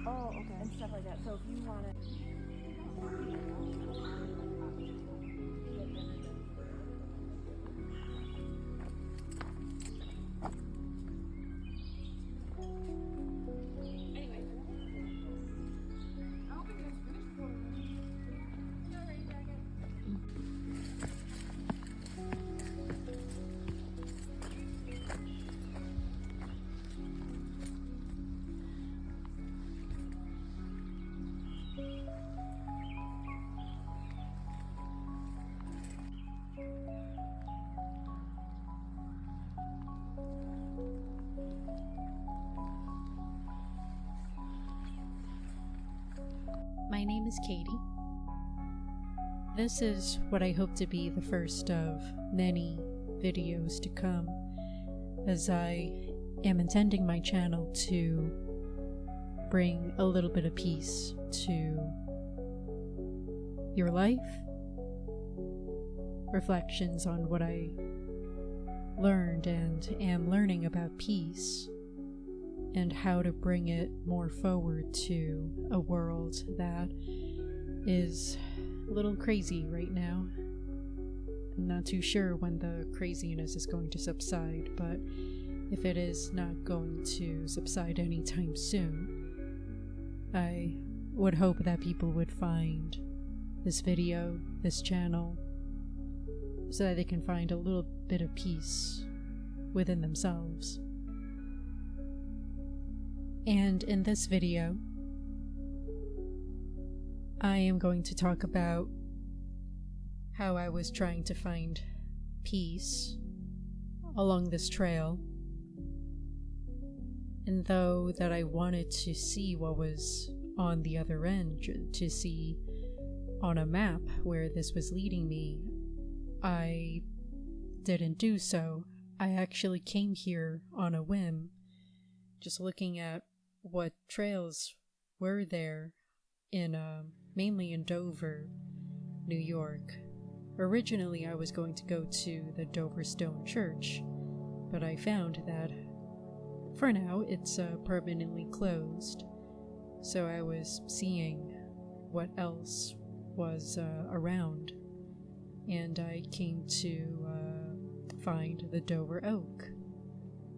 Oh, okay. And stuff like that. So if you want to... My name is Katie. This is what I hope to be the first of many videos to come, as I am intending my channel to bring a little bit of peace to your life, reflections on what I learned and am learning about peace, and how to bring it more forward to a world that is a little crazy right now. I'm not too sure when the craziness is going to subside, but if it is not going to subside anytime soon, I would hope that people would find this video, this channel, so that they can find a little bit of peace within themselves. And in this video, I am going to talk about how I was trying to find peace along this trail. And though that I wanted to see what was on the other end, to see on a map where this was leading me, I didn't do so. I actually came here on a whim, just looking at what trails were there in mainly in Dover, New York. Originally I was going to go to the Dover Stone Church, but I found that for now it's permanently closed, so I was seeing what else was around, and I came to find the Dover Oak.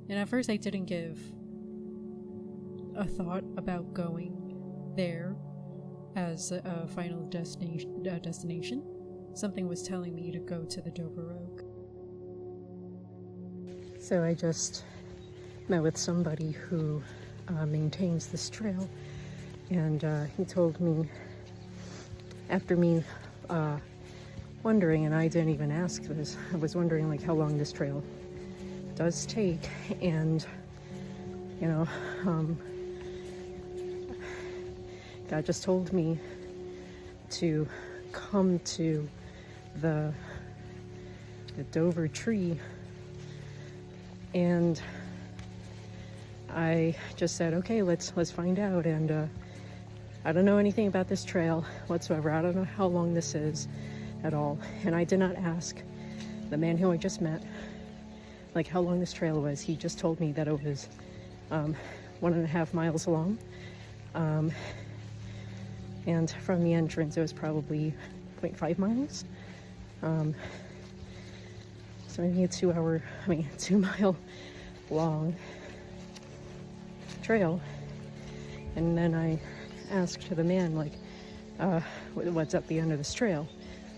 And at first I didn't give a thought about going there as a final destination. Something was telling me to go to the Dover Oak. So I just met with somebody who maintains this trail, and he told me, after me wondering, and I didn't even ask this, I was wondering like how long this trail does take, and you know, God just told me to come to the Dover tree, and I just said, okay, let's find out. And I don't know anything about this trail whatsoever. I don't know how long this is at all, and I did not ask the man who I just met like how long this trail was. He just told me that it was 1.5 miles long. And from the entrance, it was probably 0.5 miles. So maybe a 2 mile long trail. And then I asked the man, like, what's at the end of this trail?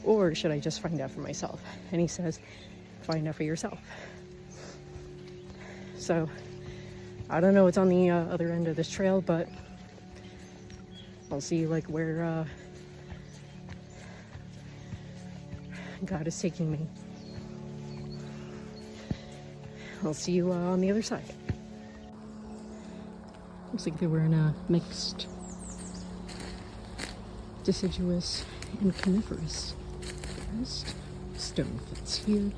Or should I just find out for myself? And he says, find out for yourself. So I don't know what's on the other end of this trail, but I'll see like where God is taking me. I'll see you on the other side. Looks like they were in a mixed deciduous and coniferous forest. Stone fence here. And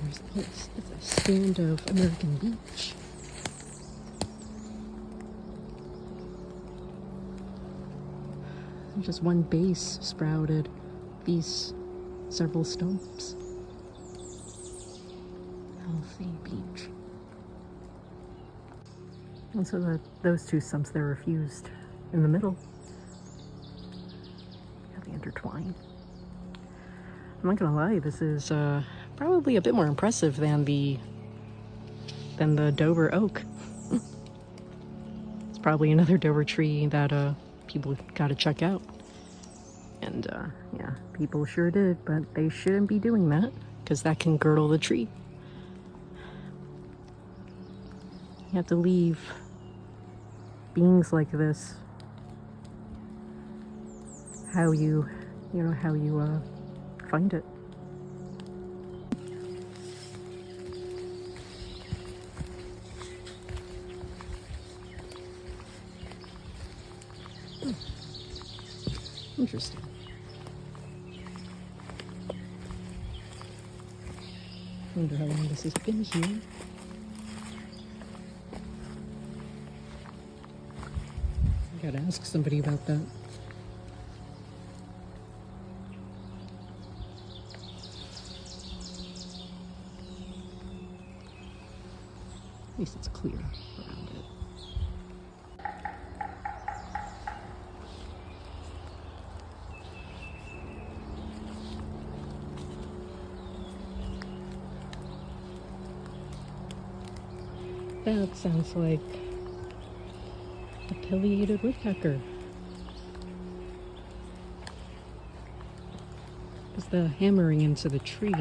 there's a place. It's a stand of American beech. Just one base sprouted these several stumps. Healthy beech. And so those two stumps there are fused in the middle. How they intertwine. I'm not gonna lie, this is probably a bit more impressive than the Dover oak. It's probably another Dover tree that people gotta check out. And yeah, people sure did, but they shouldn't be doing that because that can girdle the tree. You have to leave beings like this how you find it. Interesting. Wonder how long this has been here. I gotta ask somebody about that. At least it's clear around it. That sounds like a pileated woodpecker. Because the hammering into the tree,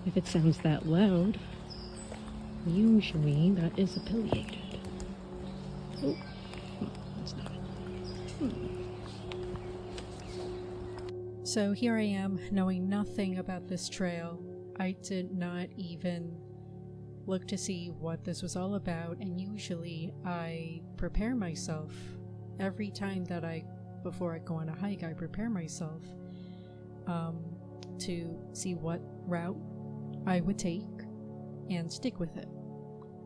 if it sounds that loud, usually that is a pileated. Oh, that's not it. So here I am, knowing nothing about this trail. I did not even look to see what this was all about, and usually I prepare myself every time that before I go on a hike, I prepare myself to see what route I would take and stick with it.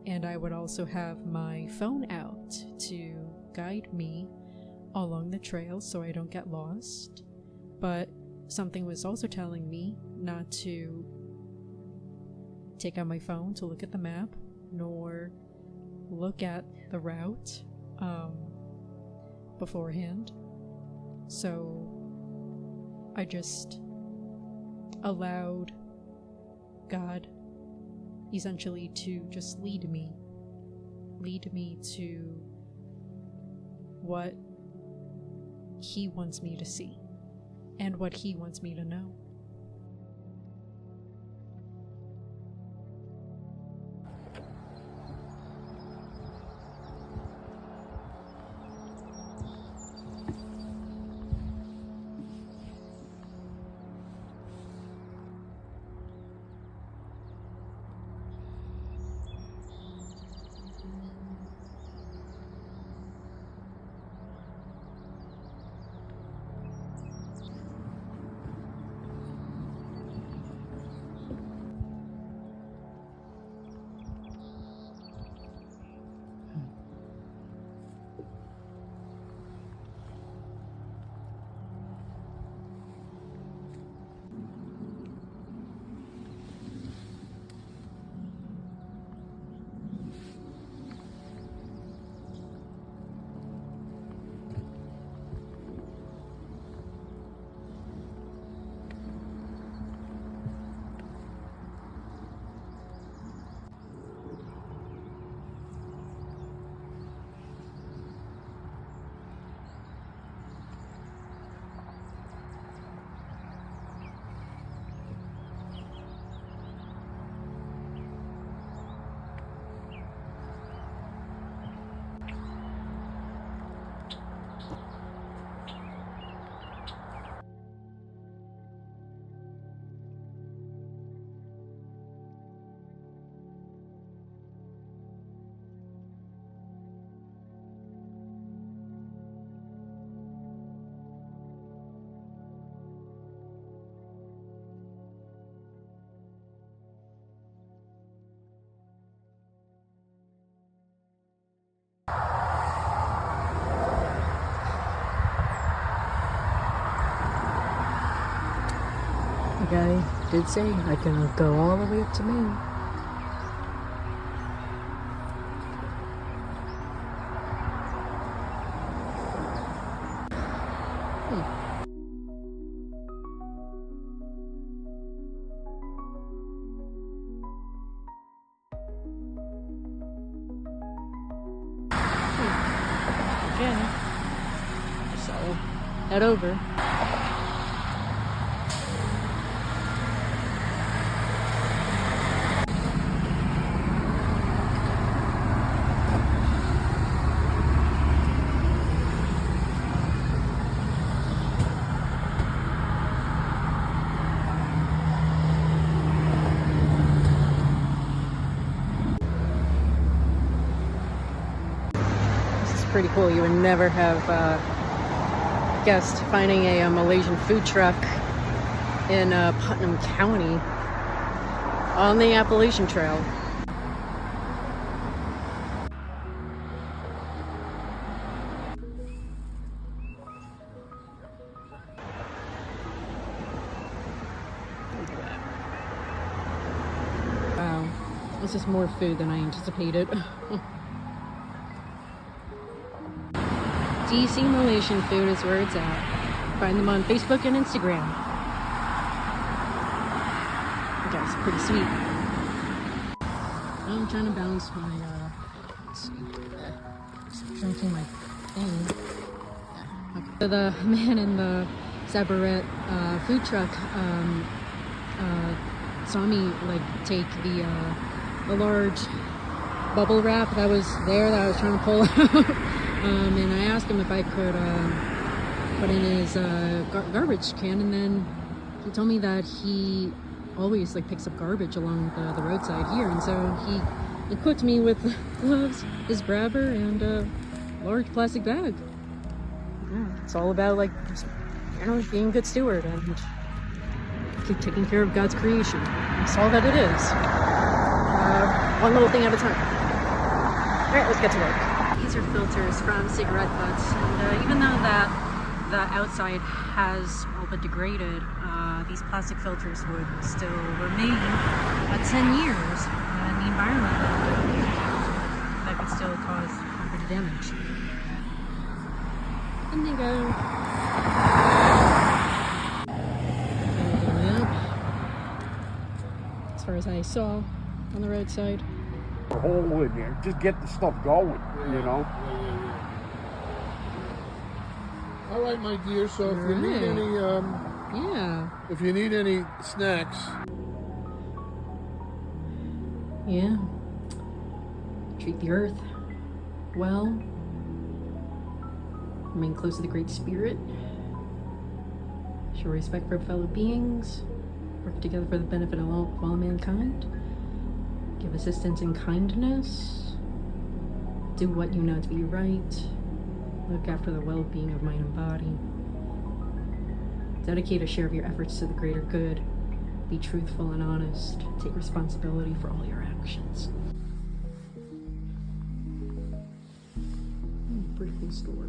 And I would also have my phone out to guide me along the trail so I don't get lost. But something was also telling me not to take out my phone to look at the map, nor look at the route beforehand. So I just allowed God essentially to just lead me to what He wants me to see and what He wants me to know. The guy did say I can go all the way up to Maine. Okay. So, head over. Pretty cool. You would never have guessed finding a Malaysian food truck in Putnam County on the Appalachian Trail. Wow, this is more food than I anticipated. DC Malaysian food is where it's at. Find them on Facebook and Instagram. That's pretty sweet. I'm trying to balance my, let's see, drinking my thing. Okay. So the man in the Sabaret food truck saw me like take the large bubble wrap that was there that I was trying to pull out. And I asked him if I could put in his garbage can, and then he told me that he always like picks up garbage along the roadside here, and so he equipped me with gloves, his grabber, and a large plastic bag. Yeah, it's all about like, you know, being a good steward and keep taking care of God's creation. That's all that it is. One little thing at a time. All right, let's get to work. These are filters from cigarette butts, and even though the outside has all but degraded, these plastic filters would still remain 10 years in the environment. That could still cause a bit of damage. And they go. As far as I saw on the roadside. A hole in there, just get the stuff going, you know. All right, my dear. So if you need any, if you need any snacks, treat the earth well. Remain close to the Great Spirit. Show respect for fellow beings. Work together for the benefit of all mankind. Give assistance in kindness. Do what you know to be right. Look after the well-being of mind and body. Dedicate a share of your efforts to the greater good. Be truthful and honest. Take responsibility for all your actions. Pretty cool store.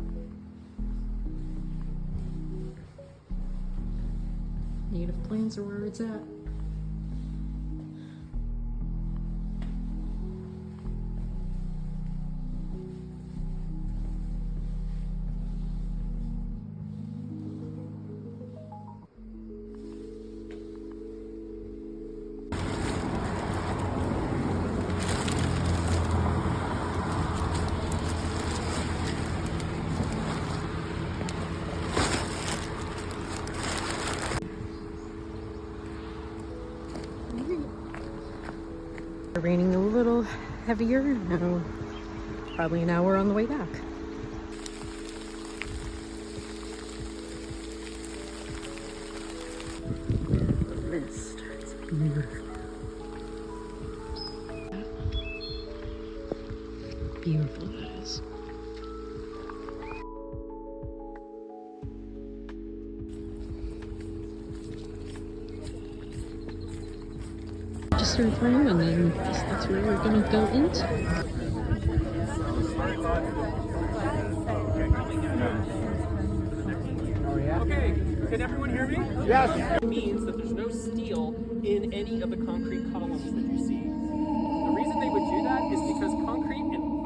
Native plants are where it's at. Raining a little heavier now. Probably an hour on the way back. The mist. It's beautiful. Beautiful that is. Register through, and then that's where we're gonna go into. Okay, can everyone hear me? Yes. It means that there's no steel in any of the concrete columns that you see. The reason they would do that is because concrete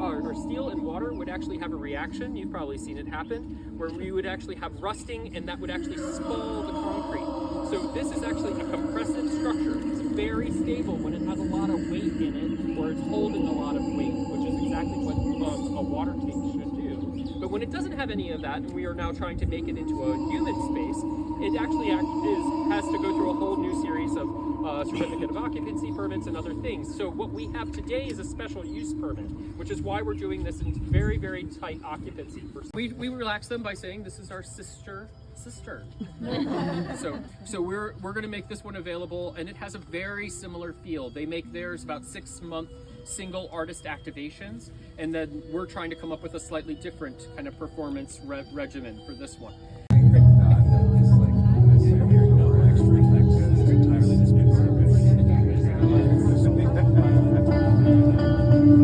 or steel and water would actually have a reaction. You've probably seen it happen, where we would actually have rusting, and that would actually spoil the concrete. So this is actually a compressive structure. It's very stable when it has a lot of weight in it, or it's holding a lot of weight, which is exactly what a water tank should do. But when it doesn't have any of that, and we are now trying to make it into a human space, it actually has to go through a whole new series of certificate of occupancy permits and other things. So what we have today is a special use permit, which is why we're doing this in very, very tight occupancy. We relax them by saying this is our sister cistern. so we're going to make this one available, and it has a very similar feel. They make theirs about 6-month single artist activations, and then we're trying to come up with a slightly different kind of performance regimen for this one.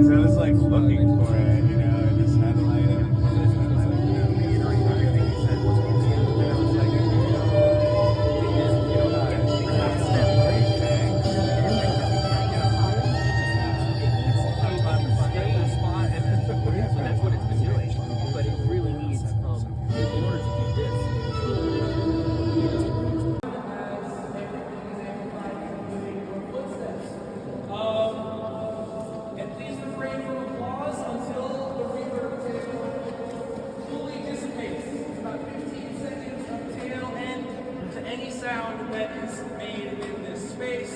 So I was like looking for it, you know, and just had like That's what it's been doing, but it really needs, in order to do this, And please refrain from applause until the reverb fully dissipates. About 15 seconds of tail end to any sound that is made in this space.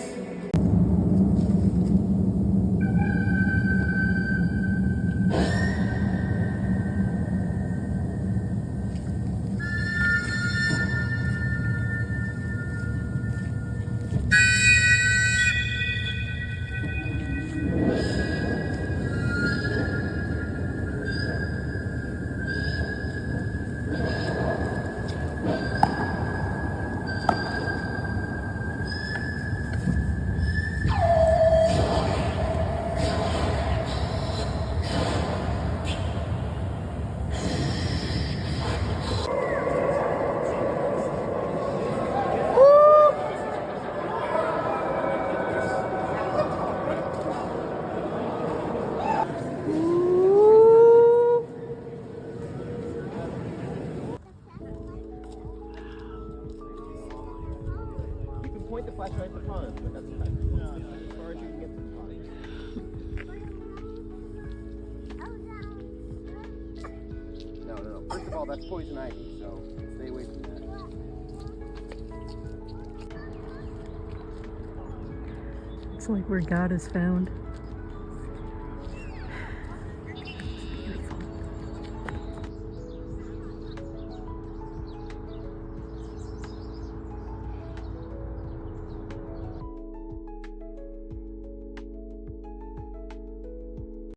point the flashlight at the pond, but that's as far as you can get to the pond. No. First of all, that's poison ivy, so stay away from that. It's like where God is found.